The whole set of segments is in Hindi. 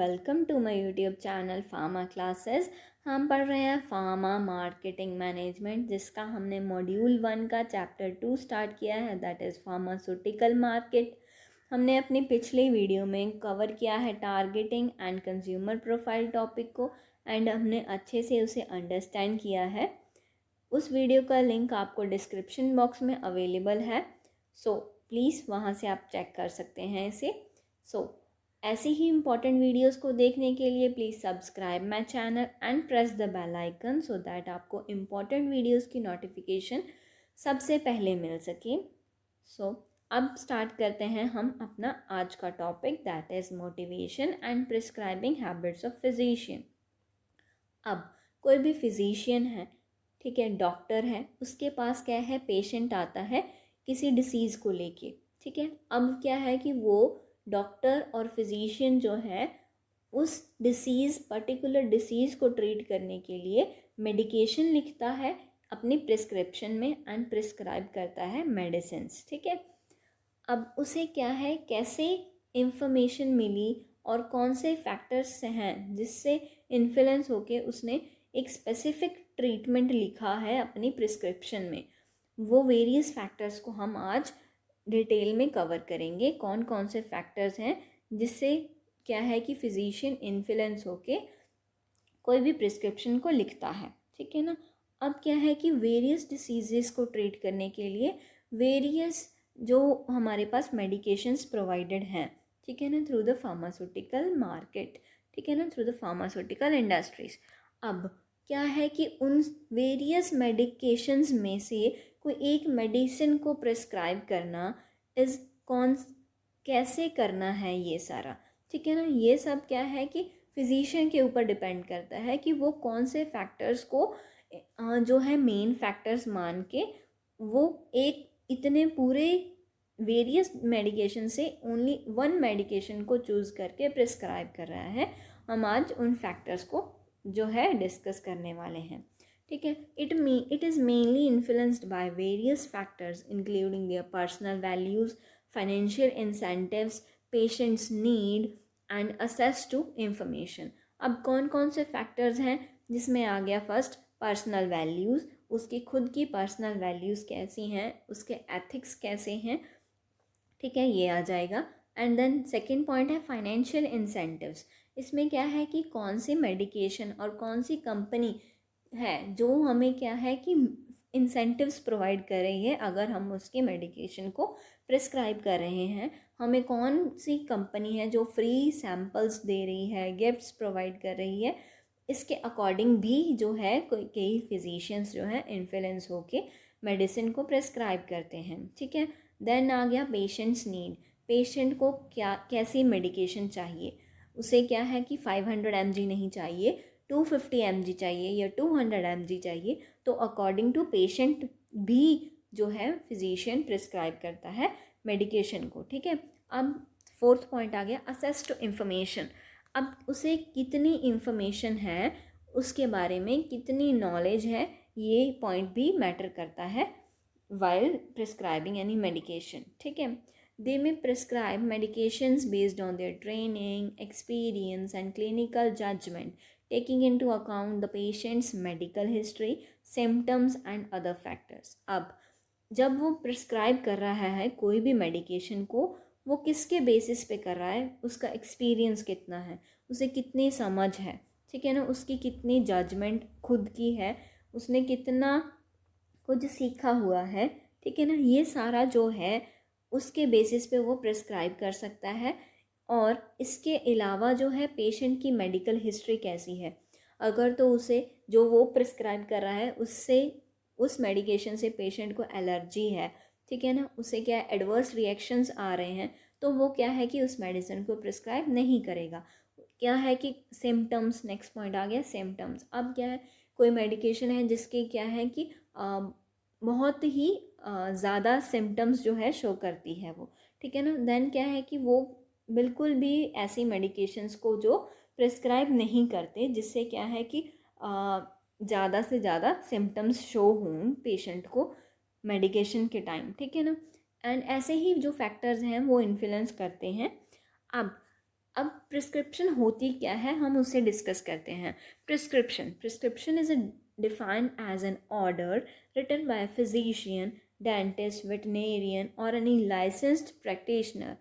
Welcome to my YouTube channel pharma classes. हम पढ़ रहे हैं फार्मा मार्केटिंग मैनेजमेंट, जिसका हमने मॉड्यूल 1 का चैप्टर 2 स्टार्ट किया है, दैट इज़ फार्मास्यूटिकल मार्केट। हमने अपनी पिछली वीडियो में कवर किया है targeting and consumer profile topic को, एंड हमने अच्छे से उसे अंडरस्टैंड किया है। उस वीडियो का लिंक आपको डिस्क्रिप्शन बॉक्स में अवेलेबल है, सो प्लीज़ वहाँ से आप चेक कर सकते हैं इसे। ऐसे ही इम्पॉर्टेंट वीडियोस को देखने के लिए please subscribe my channel and press the bell icon so that आपको इम्पॉर्टेंट वीडियोस की नोटिफिकेशन सबसे पहले मिल सके। अब स्टार्ट करते हैं हम अपना आज का topic, that is motivation and prescribing habits of physician. अब कोई भी फिजिशियन है, ठीक है, डॉक्टर है, उसके पास क्या है, पेशेंट आता है किसी डिसीज़ को लेके, ठीक है। अब क्या है कि वो डॉक्टर और फिजिशियन जो है उस पर्टिकुलर डिसीज़ को ट्रीट करने के लिए मेडिकेशन लिखता है अपनी प्रिस्क्रिप्शन में एंड प्रिस्क्राइब करता है मेडिसिन्स, ठीक है। अब उसे क्या है, कैसे इंफॉर्मेशन मिली और कौन से फैक्टर्स हैं जिससे इन्फ्लुएंस होके उसने एक स्पेसिफिक ट्रीटमेंट लिखा है अपनी प्रिस्क्रिप्शन में, वो वेरियस फैक्टर्स को हम आज डिटेल में कवर करेंगे। कौन कौन से फैक्टर्स हैं जिससे क्या है कि फिजिशियन इन्फ्लुएंस होके कोई भी प्रिस्क्रिप्शन को लिखता है, ठीक है ना। अब क्या है कि वेरियस डिसीजेस को ट्रीट करने के लिए वेरियस जो हमारे पास मेडिकेशंस प्रोवाइडेड हैं, ठीक है ना, थ्रू द फार्मास्यूटिकल मार्केट, ठीक है ना, थ्रू द फार्मास्यूटिकल इंडस्ट्रीज। अब क्या है कि उन वेरियस मेडिकेशंस में से कोई एक मेडिसिन को प्रिस्क्राइब करना इज़ कौन कैसे करना है, ये सारा, ठीक है ना, ये सब क्या है कि फिजिशियन के ऊपर डिपेंड करता है कि वो कौन से फैक्टर्स को जो है मेन फैक्टर्स मान के वो एक इतने पूरे वेरियस मेडिकेशन से ओनली वन मेडिकेशन को चूज़ करके प्रिस्क्राइब कर रहा है। हम आज उन फैक्टर्स को जो है डिस्कस करने वाले हैं, ठीक है। It is mainly influenced by various factors including their personal values, financial incentives, patients need and access to information. अब कौन कौन से फैक्टर्स हैं, जिसमें आ गया फर्स्ट पर्सनल वैल्यूज़, उसकी खुद की पर्सनल वैल्यूज़ कैसी हैं, उसके एथिक्स कैसे हैं, ठीक है, ये आ जाएगा। एंड देन सेकेंड पॉइंट है फाइनेंशियल इंसेंटिव्स। इसमें क्या है कि कौन सी मेडिकेशन और कौन सी कंपनी है जो हमें क्या है कि इंसेंटिव्स प्रोवाइड कर रही है अगर हम उसकी मेडिकेशन को प्रिस्क्राइब कर रहे हैं। हमें कौन सी कंपनी है जो फ्री सैम्पल्स दे रही है, गिफ्ट्स प्रोवाइड कर रही है, इसके अकॉर्डिंग भी जो है कई फिजिशियंस जो है इन्फ्लुएंस होके मेडिसिन को प्रिस्क्राइब करते हैं, ठीक है। देन आ गया पेशेंट्स नीड। पेशेंट को क्या कैसी मेडिकेशन चाहिए, उसे क्या है कि 500 mg नहीं चाहिए, 250 mg चाहिए या 200 mg चाहिए, तो अकॉर्डिंग टू पेशेंट भी जो है फिजिशियन प्रिस्क्राइब करता है मेडिकेशन को, ठीक है। अब फोर्थ पॉइंट आ गया असेस टू इंफॉर्मेशन। अब उसे कितनी इंफॉर्मेशन है, उसके बारे में कितनी नॉलेज है, ये पॉइंट भी मैटर करता है while prescribing any medication, ठीक है। They may prescribe medications based on their training, experience and clinical judgment, taking into account the patient's medical history, symptoms and other factors. अब जब वो प्रिस्क्राइब कर रहा है कोई भी मेडिकेशन को, वो किसके बेसिस पे कर रहा है, उसका एक्सपीरियंस कितना है, उसे कितनी समझ है, ठीक है ना, उसकी कितनी जजमेंट खुद की है, उसने कितना कुछ सीखा हुआ है, ठीक है ना, ये सारा जो है उसके बेसिस पे वो प्रिस्क्राइब कर सकता है। और इसके अलावा जो है पेशेंट की मेडिकल हिस्ट्री कैसी है, अगर तो उसे जो वो प्रिस्क्राइब कर रहा है उससे उस मेडिकेशन से पेशेंट को एलर्जी है, ठीक है ना, उसे क्या एडवर्स रिएक्शंस आ रहे हैं, तो वो क्या है कि उस मेडिसिन को प्रिस्क्राइब नहीं करेगा। क्या है कि सिम्टम्स, नेक्स्ट पॉइंट आ गया सिम्टम्स। अब क्या है, कोई मेडिकेशन है जिसके क्या है कि बहुत ही ज़्यादा सिम्टम्स जो है शो करती है वो, ठीक है ना, देन क्या है कि वो बिल्कुल भी ऐसी मेडिकेशंस को जो प्रिस्क्राइब नहीं करते, जिससे क्या है कि ज़्यादा से ज़्यादा सिम्टम्स शो हों पेशेंट को मेडिकेशन के टाइम, ठीक है ना। एंड ऐसे ही जो फैक्टर्स हैं वो इन्फ्लुएंस करते हैं। अब अब प्रिस्क्रिप्शन होती क्या है, हम उसे डिस्कस करते हैं। Prescription is defined as an order written by physician, dentist, veterinarian और any licensed practitioner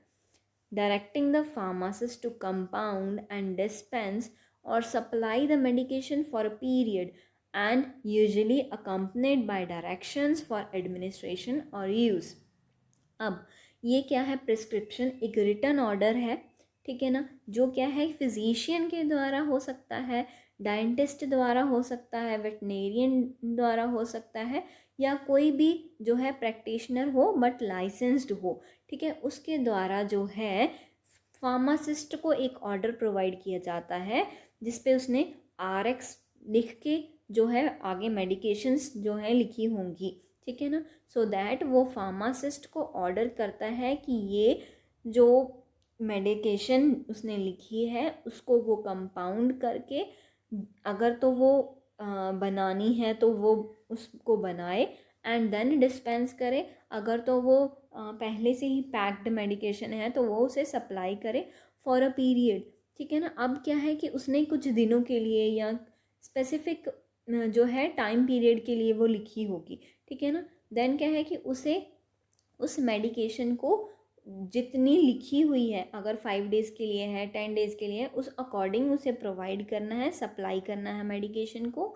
directing the pharmacist to compound and dispense or supply the medication for a period, and usually accompanied by directions for administration or use. अब ये क्या है, प्रिस्क्रिप्शन एक रिटन ऑर्डर है, ठीक है ना, जो क्या है फिजिशियन के द्वारा हो सकता है, डेंटिस्ट द्वारा हो सकता है, वेटनेरियन द्वारा हो सकता है, या कोई भी जो है प्रैक्टिशनर हो बट लाइसेंस्ड हो, ठीक है, उसके द्वारा जो है फार्मासिस्ट को एक ऑर्डर प्रोवाइड किया जाता है जिसपे उसने RX लिख के जो है आगे मेडिकेशंस जो है लिखी होंगी, ठीक है ना। सो दैट वो फार्मासिस्ट को ऑर्डर करता है कि ये जो मेडिकेशन उसने लिखी है उसको वो कंपाउंड करके, अगर तो वो बनानी है तो वो उसको बनाए एंड देन डिस्पेंस करे, अगर तो वो पहले से ही पैक्ड मेडिकेशन है तो वो उसे सप्लाई करे फॉर अ पीरियड, ठीक है ना। अब क्या है कि उसने कुछ दिनों के लिए या स्पेसिफिक जो है टाइम पीरियड के लिए वो लिखी होगी, ठीक है ना। देन क्या है कि उसे उस मेडिकेशन को जितनी लिखी हुई है, अगर 5 डेज़ के लिए है, 10 डेज़ के लिए है, उस अकॉर्डिंग उसे प्रोवाइड करना है, सप्लाई करना है मेडिकेशन को,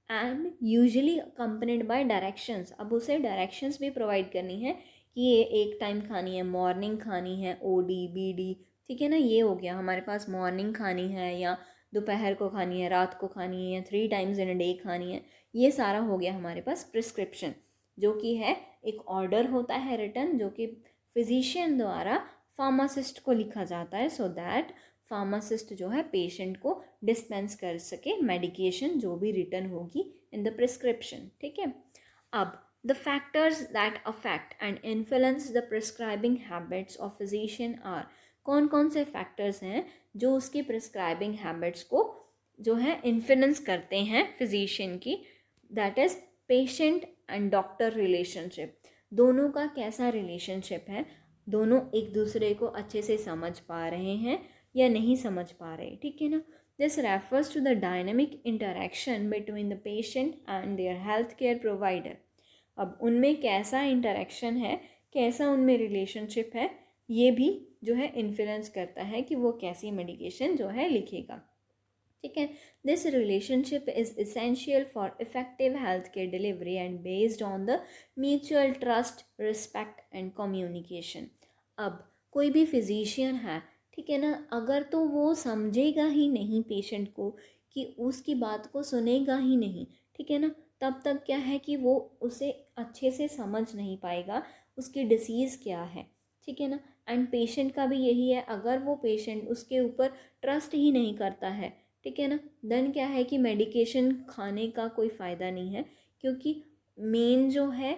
and usually accompanied by directions. अब उसे डायरेक्शंस भी प्रोवाइड करनी है कि ये एक टाइम खानी है, मॉर्निंग खानी है, OD BD, ठीक है ना। ये हो गया हमारे पास, मॉर्निंग खानी है या दोपहर को खानी है, रात को खानी है, 3 टाइम्स इन अ डे खानी है, ये सारा हो गया हमारे पास प्रिस्क्रिप्शन, जो कि है एक ऑर्डर होता है रिटन, जो कि फिजिशियन द्वारा फार्मासिस्ट को लिखा जाता है, सो दैट फार्मासिस्ट जो है पेशेंट को डिस्पेंस कर सके मेडिकेशन जो भी रिटन होगी इन द प्रिस्क्रिप्शन, ठीक है। अब the factors that affect and influence the prescribing habits of physician are, कौन कौन से फैक्टर्स हैं जो उसकी प्रिस्क्राइबिंग हैबिट्स को जो है इन्फ्लुएंस करते हैं फिजिशियन की, that is patient and doctor relationship. दोनों का कैसा रिलेशनशिप है, दोनों एक दूसरे को अच्छे से समझ पा रहे हैं या नहीं समझ पा रहे, ठीक है ना। This refers to the dynamic interaction between the patient and their health care provider. अब उनमें कैसा इंटरेक्शन है, कैसा उनमें रिलेशनशिप है, ये भी जो है इन्फ्लुएंस करता है कि वो कैसी मेडिकेशन जो है लिखेगा, ठीक है। This relationship is essential for effective health care delivery and based on the mutual trust, respect and communication. अब कोई भी फिजिशियन है, ठीक है ना, अगर तो वो समझेगा ही नहीं पेशेंट को, कि उसकी बात को सुनेगा ही नहीं, ठीक है ना, तब तक क्या है कि वो उसे अच्छे से समझ नहीं पाएगा उसकी डिसीज़ क्या है, ठीक है ना। एंड पेशेंट का भी यही है, अगर वो पेशेंट उसके ऊपर ट्रस्ट ही नहीं करता है, ठीक है ना, देन क्या है कि मेडिकेशन खाने का कोई फ़ायदा नहीं है, क्योंकि मेन जो है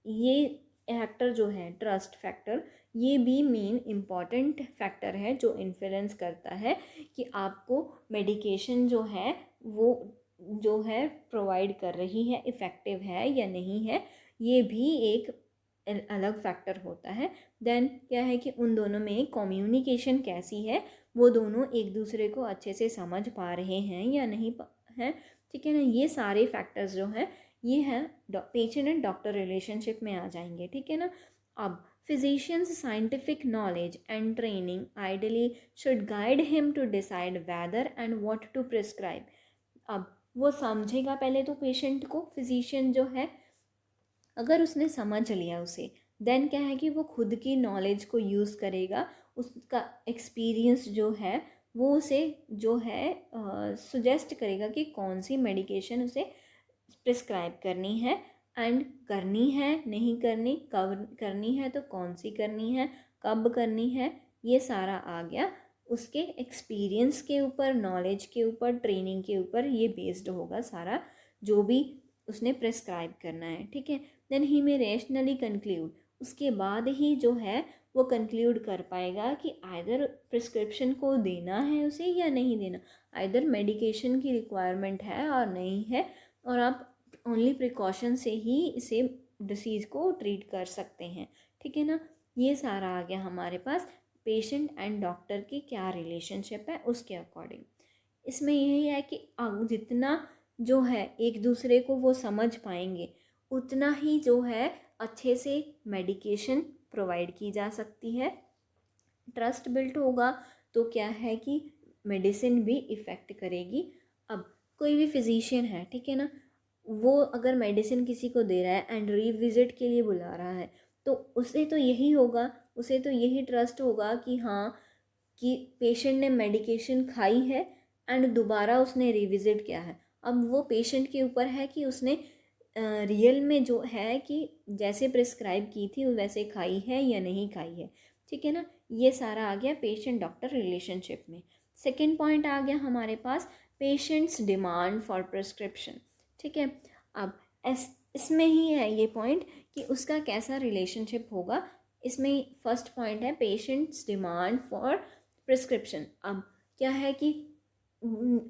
ये फैक्टर जो है ट्रस्ट फैक्टर, ये भी मेन इम्पॉर्टेंट फैक्टर है जो इन्फ्लुएंस करता है कि आपको मेडिकेशन जो है वो जो है प्रोवाइड कर रही है इफ़ेक्टिव है या नहीं है, ये भी एक अलग फैक्टर होता है। देन क्या है कि उन दोनों में कम्युनिकेशन कैसी है, वो दोनों एक दूसरे को अच्छे से समझ पा रहे हैं या नहीं हैं, ठीक है ना। ये सारे फैक्टर्स जो हैं ये हैं पेशेंट एंड डॉक्टर रिलेशनशिप में आ जाएंगे, ठीक है ना। अब physician's scientific knowledge and training ideally should guide him to decide whether and what to prescribe। अब वो समझेगा पहले तो पेशेंट को, फिजिशियन जो है, अगर उसने समझ लिया उसे, देन क्या है कि वो खुद की नॉलेज को यूज़ करेगा, उसका एक्सपीरियंस जो है वो उसे जो है सुजेस्ट करेगा कि कौन सी मेडिकेशन उसे प्रिस्क्राइब करनी है, एंड करनी है नहीं करनी, कब करनी है तो कौन सी करनी है, कब करनी है, ये सारा आ गया उसके एक्सपीरियंस के ऊपर, नॉलेज के ऊपर, ट्रेनिंग के ऊपर, ये बेस्ड होगा सारा जो भी उसने प्रिस्क्राइब करना है, ठीक है। देन ही में रेशनली कंक्लूड, उसके बाद ही जो है वो कंक्लूड कर पाएगा कि आइदर प्रिस्क्रिप्शन को देना है उसे या नहीं देना, आइदर मेडिकेशन की रिक्वायरमेंट है और नहीं है, और आप ओनली प्रिकॉशन से ही इसे डिसीज़ को ट्रीट कर सकते हैं, ठीक है ना। ये सारा आ गया हमारे पास पेशेंट एंड डॉक्टर की क्या रिलेशनशिप है उसके अकॉर्डिंग। इसमें यही है कि जितना जो है एक दूसरे को वो समझ पाएंगे उतना ही जो है अच्छे से मेडिकेशन प्रोवाइड की जा सकती है। ट्रस्ट बिल्ट होगा तो क्या है कि मेडिसिन भी इफ़ेक्ट करेगी। अब कोई भी फिजिशियन है, ठीक है ना, वो अगर मेडिसिन किसी को दे रहा है एंड रीविजिट के लिए बुला रहा है तो उसे तो यही होगा, उसे तो यही ट्रस्ट होगा कि हाँ कि पेशेंट ने मेडिकेशन खाई है एंड दोबारा उसने रिविजिट किया है। अब वो पेशेंट के ऊपर है कि उसने रियल में जो है कि जैसे प्रिस्क्राइब की थी वैसे खाई है या नहीं खाई है, ठीक है ना। ये सारा आ गया पेशेंट डॉक्टर रिलेशनशिप में। सेकेंड पॉइंट आ गया हमारे पास पेशेंट्स डिमांड फॉर प्रिस्क्रिप्शन, ठीक है। अब इसमें ही है ये पॉइंट कि उसका कैसा रिलेशनशिप होगा। इसमें फर्स्ट पॉइंट है पेशेंट्स डिमांड फॉर प्रिस्क्रिप्शन। अब क्या है कि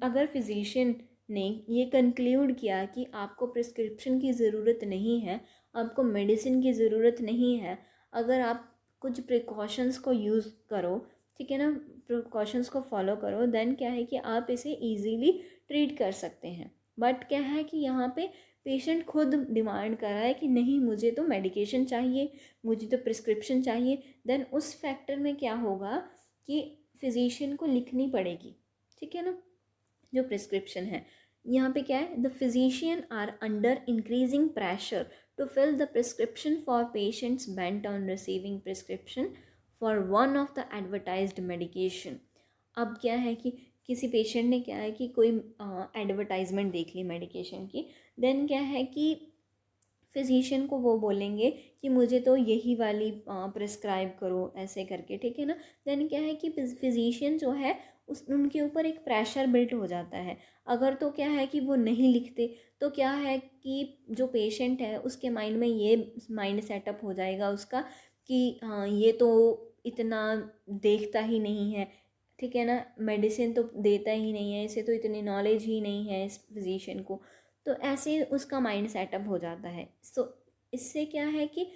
अगर फिजिशियन ने ये कंक्लूड किया कि आपको प्रिस्क्रिप्शन की ज़रूरत नहीं है, आपको मेडिसिन की ज़रूरत नहीं है, अगर आप कुछ प्रिकॉशंस को यूज़ करो, ठीक है ना, प्रिकॉशंस को फॉलो करो, देन क्या है कि आप इसे इजीली ट्रीट कर सकते हैं। बट क्या है कि यहाँ पे पेशेंट खुद डिमांड कर रहा है कि नहीं मुझे तो मेडिकेशन चाहिए, मुझे तो प्रिस्क्रिप्शन चाहिए, देन उस फैक्टर में क्या होगा कि फिजिशियन को लिखनी पड़ेगी, ठीक है ना, जो प्रिस्क्रिप्शन है। यहाँ पे क्या है, the physician are under increasing pressure to fill the prescription for patients bent on receiving prescription for one of the advertised medication. अब क्या है कि किसी पेशेंट ने क्या है कि कोई एडवर्टाइजमेंट देख ली मेडिकेशन की, देन क्या है कि फिजिशियन को वो बोलेंगे कि मुझे तो यही वाली प्रिस्क्राइब करो ऐसे करके, ठीक है ना। देन क्या है कि फिजिशियन जो है उस उनके ऊपर एक प्रेशर बिल्ट हो जाता है। अगर तो क्या है कि वो नहीं लिखते तो क्या है कि जो पेशेंट है उसके माइंड में ये माइंड सेटअप हो जाएगा उसका कि हाँ ये तो इतना देखता ही नहीं है, ठीक है ना, मेडिसिन तो देता ही नहीं है, इसे तो इतनी नॉलेज ही नहीं है इस फिजिशियन को। तो ऐसे उसका माइंड सेटअप हो जाता है। सो इससे क्या है कि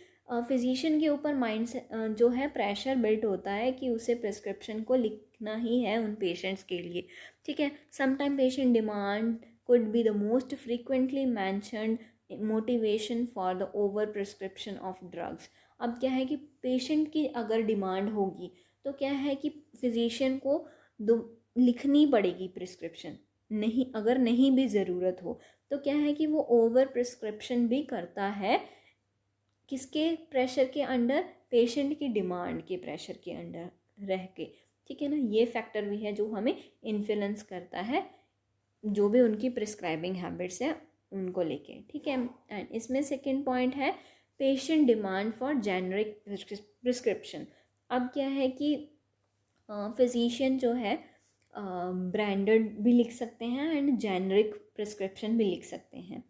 फिजिशियन के ऊपर माइंड से जो है प्रेशर बिल्ट होता है कि उसे प्रिस्क्रिप्शन को लिखना ही है उन पेशेंट्स के लिए, ठीक है। Sometime patient demand could be the most frequently mentioned motivation for the over prescription of drugs. अब क्या है कि पेशेंट की अगर डिमांड होगी तो क्या है कि फिजिशियन को दो लिखनी पड़ेगी प्रिस्क्रिप्शन, नहीं अगर नहीं भी ज़रूरत हो तो क्या है कि वो ओवर प्रिस्क्रिप्शन भी करता है। किसके प्रेशर के अंडर, पेशेंट की डिमांड के प्रेशर के अंडर रह के, ठीक है ना। ये फैक्टर भी है जो हमें इन्फ्लुएंस करता है जो भी उनकी प्रिस्क्राइबिंग हैबिट्स है उनको लेके, ठीक है। एंड इसमें सेकेंड पॉइंट है patient demand for generic prescription. अब क्या है कि फिजिशियन जो है ब्रांडेड भी लिख सकते हैं एंड जेनरिक प्रिस्क्रिप्शन भी लिख सकते हैं।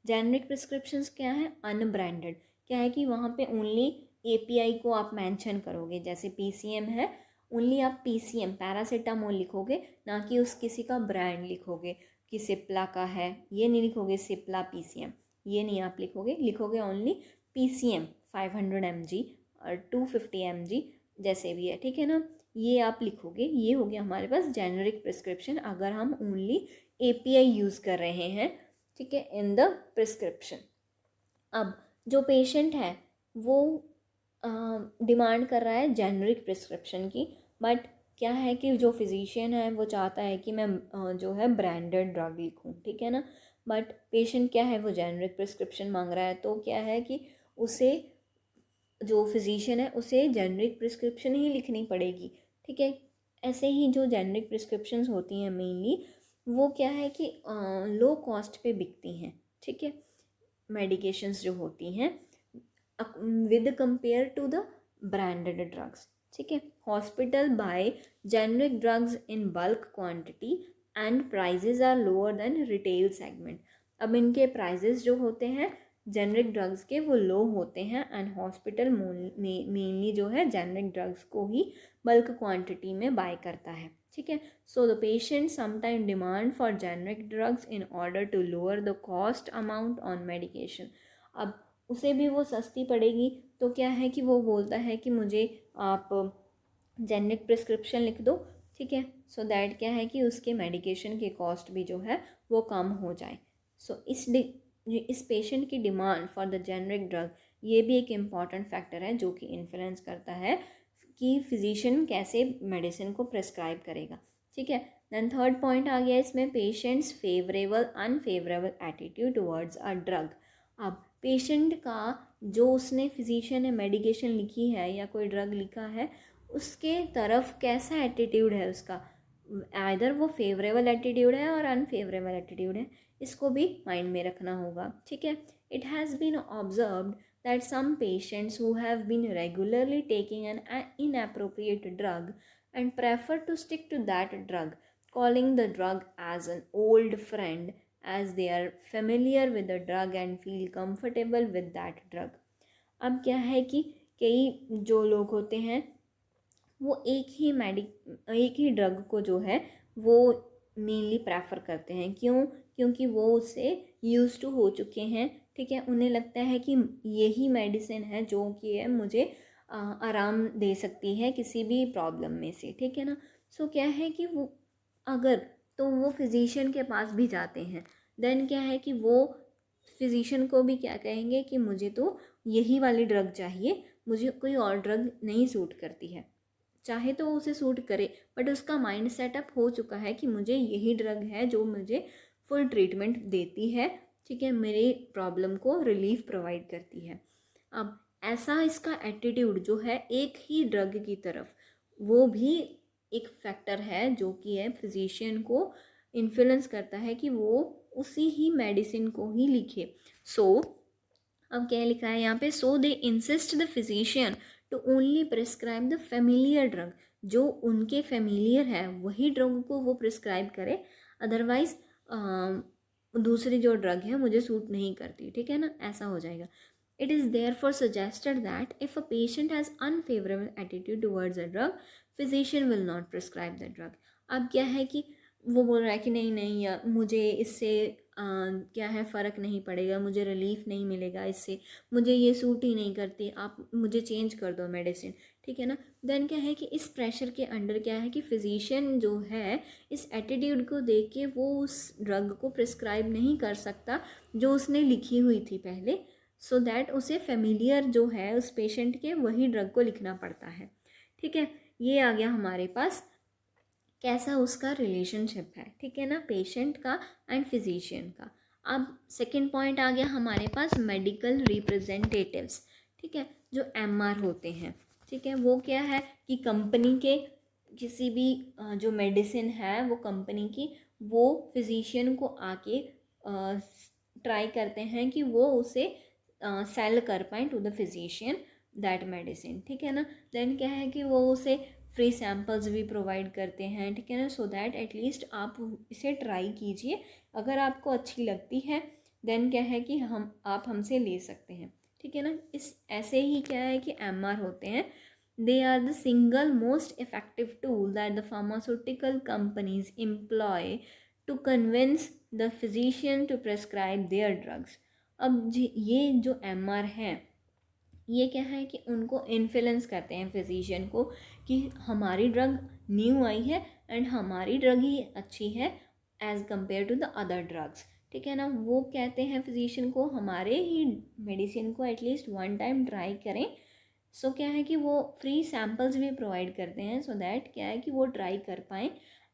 जेनरिक प्रिस्क्रिप्शंस क्या है, अनब्रांडेड, क्या है कि वहाँ पे ओनली एपीआई को आप मेंशन करोगे, जैसे पीसीएम है ओनली आप पीसीएम पैरासीटामोल लिखोगे, ना कि उस किसी का ब्रांड लिखोगे कि सिप्ला का है, ये नहीं लिखोगे सिप्ला पीसीएम, ये नहीं आप लिखोगे, लिखोगे ओनली पीसीएम 500 mg और 250 mg जैसे भी है, ठीक है ना, ये आप लिखोगे। ये हो गया हमारे पास जेनरिक प्रिस्क्रिप्शन अगर हम ओनली एपीआई यूज़ कर रहे हैं, ठीक है, इन द प्रिस्क्रिप्शन। अब जो पेशेंट है वो डिमांड कर रहा है जेनरिक प्रिस्क्रिप्शन की, बट क्या है कि जो फिजिशियन है वो चाहता है कि मैं जो है ब्रांडेड ड्रग लिखूं, ठीक है ना, बट पेशेंट क्या है वो जेनरिक प्रिस्क्रिप्शन मांग रहा है, तो क्या है कि उसे जो फिजिशियन है उसे जेनरिक प्रिस्क्रिप्शन ही लिखनी पड़ेगी, ठीक है। ऐसे ही जो जेनरिक प्रिस्क्रिप्शंस होती हैं मेनली वो क्या है कि लो कॉस्ट पे बिकती हैं, ठीक है, मेडिकेशंस जो होती हैं with compare to the branded drugs, ठीक है। Hospital buy generic drugs in bulk quantity and prices are lower than retail segment. अब इनके प्राइजेस जो होते हैं जेनरिक ड्रग्स के वो लो होते हैं एंड हॉस्पिटल मेनली जो है जेनरिक ड्रग्स को ही बल्क क्वांटिटी में बाय करता है, ठीक है। So the patient sometime demand for generic drugs in order to lower the cost amount on medication. अब उसे भी वो सस्ती पड़ेगी तो क्या है कि वो बोलता है कि मुझे आप जेनरिक प्रिस्क्रिप्शन लिख दो, ठीक है, सो दैट क्या है कि उसके मेडिकेशन के कॉस्ट भी जो है वो कम हो जाए। सो इस पेशेंट की demand for the generic drug, ये भी एक इम्पॉर्टेंट फैक्टर है जो कि इन्फ्लुएंस करता है कि फिजिशियन कैसे मेडिसिन को प्रेस्क्राइब करेगा, ठीक है। देन थर्ड पॉइंट आ गया इसमें, patients favourable unfavourable attitude towards a drug. अब पेशेंट का जो उसने फिजिशियन ने मेडिकेशन लिखी है या कोई ड्रग लिखा है उसके तरफ कैसा एटीट्यूड है उसका, आइदर वो फेवरेबल एटीट्यूड है और अनफेवरेबल एटीट्यूड है, इसको भी माइंड में रखना होगा, ठीक है। It has been observed that some patients who have been regularly taking an inappropriate drug and prefer to stick to that drug, calling the drug as an old friend as they are familiar with the drug and feel comfortable with that drug। अब क्या है कि कई जो लोग होते हैं वो एक ही ड्रग को जो है वो मेनली प्रेफर करते हैं, क्यों, क्योंकि वो उससे यूज टू हो चुके हैं, ठीक है। उन्हें लगता है कि यही मेडिसिन है जो कि है मुझे आराम दे सकती है किसी भी प्रॉब्लम में से, ठीक है ना। सो क्या है कि वो अगर तो वो फिजिशियन के पास भी जाते हैं, देन क्या है कि वो फिजिशियन को भी क्या कहेंगे कि मुझे तो यही वाली ड्रग चाहिए, मुझे कोई और ड्रग नहीं सूट करती है, चाहे तो उसे सूट करे बट उसका माइंड सेटअप हो चुका है कि मुझे यही ड्रग है जो मुझे फुल ट्रीटमेंट देती है, ठीक है, मेरी प्रॉब्लम को रिलीफ प्रोवाइड करती है। अब ऐसा इसका एटीट्यूड जो है एक ही ड्रग की तरफ, वो भी एक फैक्टर है जो कि है फिजिशियन को इन्फ्लुएंस करता है कि वो उसी ही मेडिसिन को ही लिखे। सो अब क्या लिखा है यहाँ पे, so they insist the physician to only prescribe the familiar drug, जो उनके फेमिलियर है वही ड्रग को वो प्रिस्क्राइब करे, अदरवाइज दूसरी जो ड्रग है मुझे सूट नहीं करती, ठीक है ना, ऐसा हो जाएगा। It is therefore suggested that if a patient has unfavourable attitude towards a drug, physician will not prescribe the drug. अब क्या है कि वो बोल रहा है कि नहीं नहीं या मुझे इससे क्या है फ़र्क नहीं पड़ेगा, मुझे रिलीफ नहीं मिलेगा इससे, मुझे ये सूट ही नहीं करती, आप मुझे चेंज कर दो मेडिसिन, ठीक है ना। देन क्या है कि इस प्रेशर के अंडर क्या है कि फिजिशियन जो है इस एटीट्यूड को देख के वो उस ड्रग को प्रिस्क्राइब नहीं कर सकता जो उसने लिखी हुई थी पहले, सो दैट उसे फेमिलियर जो है उस पेशेंट के वही ड्रग को लिखना पड़ता है, ठीक है। ये आ गया हमारे पास कैसा उसका रिलेशनशिप है, ठीक है ना, पेशेंट का एंड फिजिशियन का। अब सेकंड पॉइंट आ गया हमारे पास मेडिकल रिप्रेजेंटेटिव्स, ठीक है, जो एमआर होते हैं, ठीक है, वो क्या है कि कंपनी के किसी भी जो मेडिसिन है वो कंपनी की, वो फिजिशियन को आके ट्राई करते हैं कि वो उसे सेल कर पाएँ to the physician that medicine, ठीक है ना। देन क्या है कि वो उसे फ्री सैम्पल्स भी प्रोवाइड करते हैं, ठीक है ना, सो दैट एटलीस्ट आप इसे ट्राई कीजिए, अगर आपको अच्छी लगती है देन क्या है कि आप हमसे ले सकते हैं, ठीक है ना। इस ऐसे ही क्या है कि एमआर होते हैं, they are the single most effective tool that the pharmaceutical companies employ to convince the physician to prescribe their drugs. अब ये जो एमआर हैं ये क्या है कि उनको इन्फ्लुएंस करते हैं फिजिशियन को कि हमारी ड्रग न्यू आई है एंड हमारी ड्रग ही अच्छी है as compare to the other drugs, ठीक है ना। वो कहते हैं फिजिशियन को हमारे ही मेडिसिन को एटलीस्ट वन टाइम ट्राई करें। सो क्या है कि वो फ्री सैम्पल्स भी प्रोवाइड करते हैं सो दैट क्या है कि वो ट्राई कर पाएँ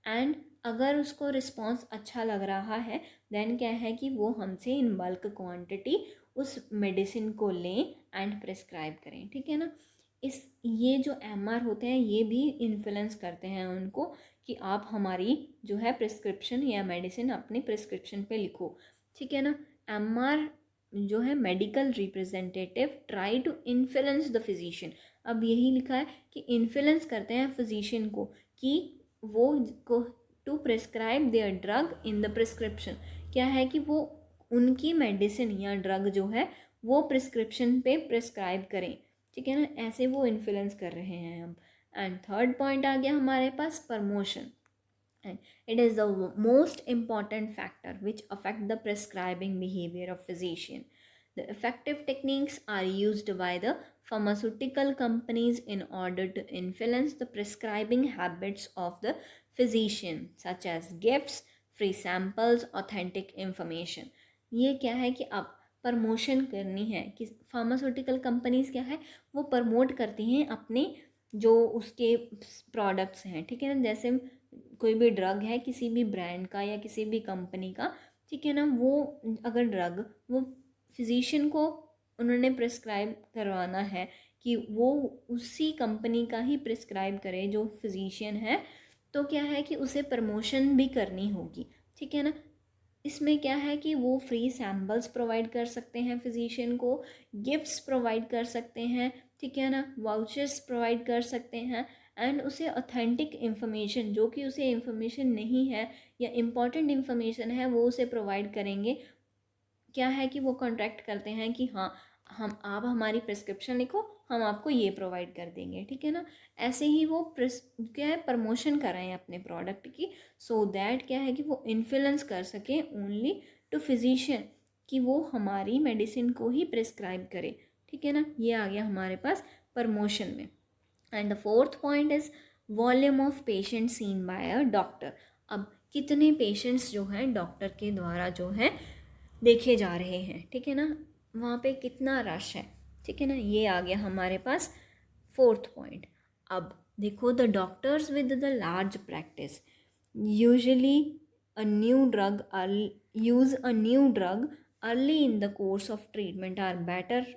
एंड अगर उसको रिस्पॉन्स अच्छा लग रहा है देन क्या है कि वो हमसे इन बल्क क्वांटिटी उस मेडिसिन को लें एंड प्रिस्क्राइब करें, ठीक है ना। ये जो एमआर होते हैं ये भी इन्फ्लुएंस करते हैं उनको कि आप हमारी जो है प्रिस्क्रिप्शन या मेडिसिन अपनी प्रिस्क्रिप्शन पे लिखो, ठीक है ना। एमआर जो है medical representative try to influence the physician, अब यही लिखा है कि इन्फ्लुएंस करते हैं फिजिशियन को कि वो को to prescribe their drug in the prescription, क्या है कि वो उनकी मेडिसिन या ड्रग जो है वो प्रिस्क्रिप्शन पे प्रिस्क्राइब करें, ठीक है ना, ऐसे वो इन्फ्लुएंस कर रहे हैं हम। एंड थर्ड पॉइंट आ गया हमारे पास promotion, and it is the most important factor which affect the prescribing behavior of physician। The effective techniques are used by the pharmaceutical companies in order to influence the prescribing habits of the physician, such as gifts, free samples, authentic information. ये क्या है कि अब प्रमोशन करनी है कि फार्मास्यूटिकल कंपनीज क्या है, वो प्रमोट करती हैं अपने जो उसके प्रोडक्ट्स हैं, ठीक है ना। जैसे कोई भी ड्रग है किसी भी ब्रांड का या किसी भी कंपनी का, ठीक है ना, वो अगर ड्रग वो फिजिशियन को उन्होंने प्रिस्क्राइब करवाना है कि वो उसी कंपनी का ही प्रिस्क्राइब करे जो फिजिशियन है, तो क्या है कि उसे प्रमोशन भी करनी होगी, ठीक है ना। इसमें क्या है कि वो फ्री सैम्पल्स प्रोवाइड कर सकते हैं फिजिशियन को, गिफ्ट्स प्रोवाइड कर सकते हैं, ठीक है ना, वाउचर्स प्रोवाइड कर सकते हैं, एंड उसे ऑथेंटिक इन्फॉर्मेशन जो कि उसे इन्फॉर्मेशन नहीं है या इम्पॉर्टेंट इन्फॉर्मेशन है वो उसे प्रोवाइड करेंगे। क्या है कि वो कॉन्ट्रैक्ट करते हैं कि हाँ हम आप हमारी प्रिस्क्रिप्शन लिखो, हम आपको ये प्रोवाइड कर देंगे, ठीक है ना। ऐसे ही वो क्या है प्रमोशन कर रहे हैं अपने प्रोडक्ट की, सो दैट क्या है कि वो इन्फ्लुएंस कर सकें ओनली टू फिजिशियन कि वो हमारी मेडिसिन को ही प्रिस्क्राइब करे, ठीक है ना। ये आ गया हमारे पास प्रमोशन में। And the fourth point is volume of patient seen by a doctor. अब कितने पेशेंट्स जो हैं डॉक्टर के द्वारा जो है देखे जा रहे हैं, ठीक है ना, वहाँ पे कितना रश है, ठीक है ना, ये आ गया हमारे पास फोर्थ पॉइंट। अब देखो the doctors with the large practice usually a new drug use a new drug early in the course of treatment are better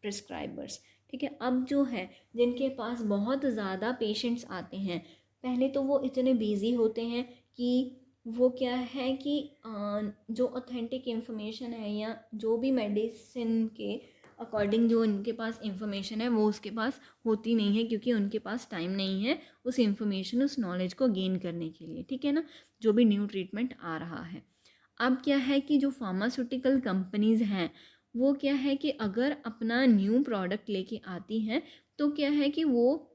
prescribers, ठीक है। अब जो है जिनके पास बहुत ज़्यादा पेशेंट्स आते हैं, पहले तो वो इतने बिजी होते हैं कि वो क्या है कि जो ऑथेंटिक इन्फॉर्मेशन है या जो भी मेडिसिन के अकॉर्डिंग जो उनके पास इंफॉर्मेशन है वो उसके पास होती नहीं है, क्योंकि उनके पास टाइम नहीं है उस इंफॉर्मेशन उस नॉलेज को गेन करने के लिए, ठीक है ना, जो भी न्यू ट्रीटमेंट आ रहा है। अब क्या है कि जो फार्मास्यूटिकल कंपनीज़ हैं वो क्या है कि अगर अपना न्यू प्रोडक्ट लेके आती हैं तो क्या है कि वो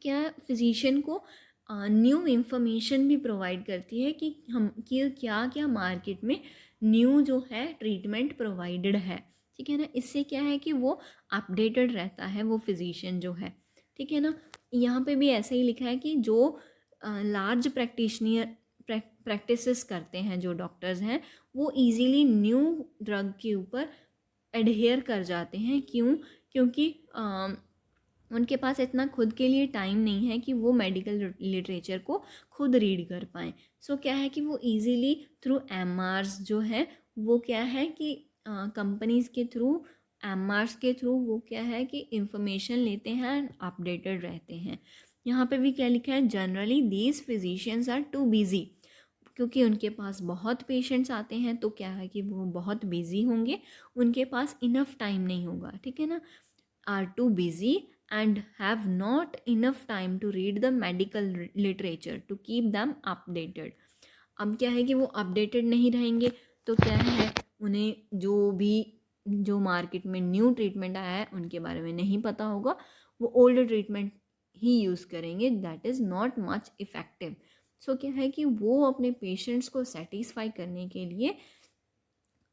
क्या फिजिशियन को न्यू इन्फॉर्मेशन भी प्रोवाइड करती है कि हम कि क्या क्या मार्केट में न्यू जो है ट्रीटमेंट प्रोवाइडेड है, ठीक है ना। इससे क्या है कि वो अपडेटेड रहता है वो फिजिशियन जो है, ठीक है ना। यहाँ पे भी ऐसा ही लिखा है कि जो लार्ज प्रैक्टिसेस करते हैं जो डॉक्टर्स हैं वो इजीली न्यू ड्रग के ऊपर एडहेयर कर जाते हैं। क्यों? क्योंकि उनके पास इतना खुद के लिए टाइम नहीं है कि वो मेडिकल लिटरेचर को खुद रीड कर पाएँ। सो क्या है कि वो इजीली थ्रू एमआरस जो है वो क्या है कि कंपनीज़ के थ्रू एमआरस के थ्रू वो क्या है कि इंफॉर्मेशन लेते हैं एंड अपडेटेड रहते हैं। यहाँ पे भी क्या लिखा है, generally these physicians are too busy, क्योंकि उनके पास बहुत पेशेंट्स आते हैं तो क्या है कि वो बहुत बिजी होंगे, उनके पास इनफ टाइम नहीं होगा, ठीक है ना। Are too busy and have not enough time to read the medical literature to keep them updated। अब क्या है कि वो अपडेटेड नहीं रहेंगे तो क्या है उन्हें जो मार्केट में न्यू ट्रीटमेंट आया है उनके बारे में नहीं पता होगा, वो ओल्ड ट्रीटमेंट ही यूज़ करेंगे, that is not much effective. So क्या है कि वो अपने पेशेंट्स को सेटिस्फाई करने के लिए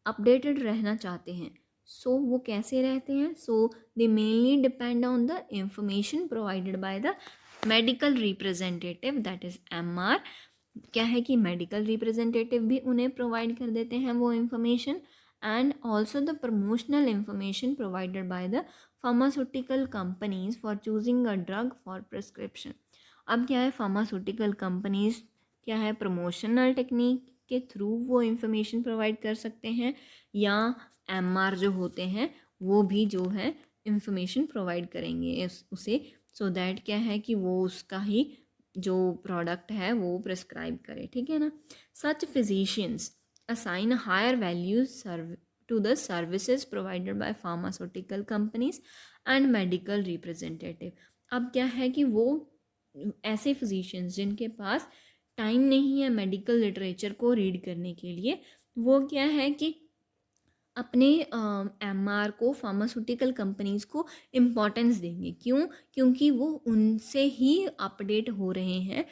अपडेटेड रहना चाहते हैं। सो वो कैसे रहते हैं? So they mainly depend on the information provided by the medical representative, that is MR. क्या है कि मेडिकल रिप्रेजेंटेटिव भी उन्हें प्रोवाइड कर देते हैं वो information, and also the promotional information provided by the pharmaceutical companies for choosing a drug for prescription. अब क्या है, फार्मास्यूटिकल कंपनीज क्या है प्रमोशनल टेक्निक के थ्रू वो इंफॉर्मेशन प्रोवाइड कर सकते हैं, या एमआर जो होते हैं वो भी जो है इंफॉर्मेशन प्रोवाइड करेंगे उसे, सो दैट क्या है कि वो उसका ही जो प्रोडक्ट है वो प्रिस्क्राइब करे, ठीक है ना। Such physicians assign higher values to the services provided by pharmaceutical companies and medical representative. अब क्या है कि वो ऐसे फिजिशियंस जिनके पास टाइम नहीं है मेडिकल लिटरेचर को रीड करने के लिए, वो क्या है कि अपने एमआर को फार्मास्यूटिकल कंपनीज़ को इम्पोर्टेंस देंगे। क्यों? क्योंकि वो उनसे ही अपडेट हो रहे हैं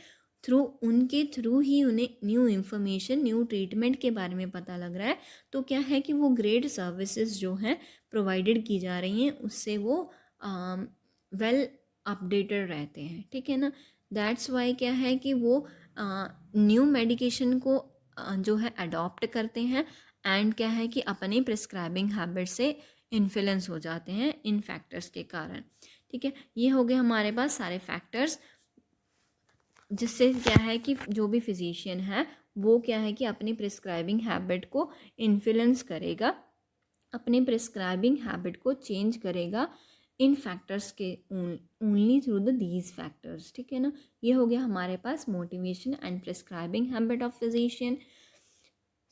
उनके थ्रू ही उन्हें न्यू इन्फॉर्मेशन, न्यू ट्रीटमेंट के बारे में पता लग रहा है। तो क्या है कि वो ग्रेट सर्विसेज जो हैं प्रोवाइडेड की जा रही हैं, उससे वो वेल अपडेटेड रहते हैं, ठीक है ना। दैट्स वाई क्या है कि वो न्यू मेडिकेशन को जो है अडॉप्ट करते हैं, एंड क्या है कि अपने प्रिस्क्राइबिंग हैबिट से इन्फ्लुएंस हो जाते हैं इन फैक्टर्स के कारण, ठीक है। ये हो गए हमारे पास सारे फैक्टर्स, जिससे क्या है कि जो भी फिजिशियन है वो क्या है कि अपनी प्रिस्क्राइबिंग हैबिट को इन्फ्लुएंस करेगा, अपने प्रिस्क्राइबिंग हैबिट को चेंज करेगा इन फैक्टर्स के only through the these factors, ठीक है ना। ये हो गया हमारे पास motivation and prescribing habit of physician.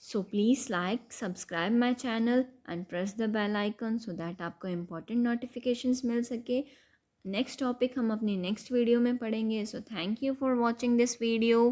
So please like subscribe my channel and press the bell icon so that आपको इम्पॉर्टेंट नोटिफिकेशंस मिल सके। नेक्स्ट टॉपिक हम अपनी नेक्स्ट वीडियो में पढ़ेंगे। So thank you for watching this video.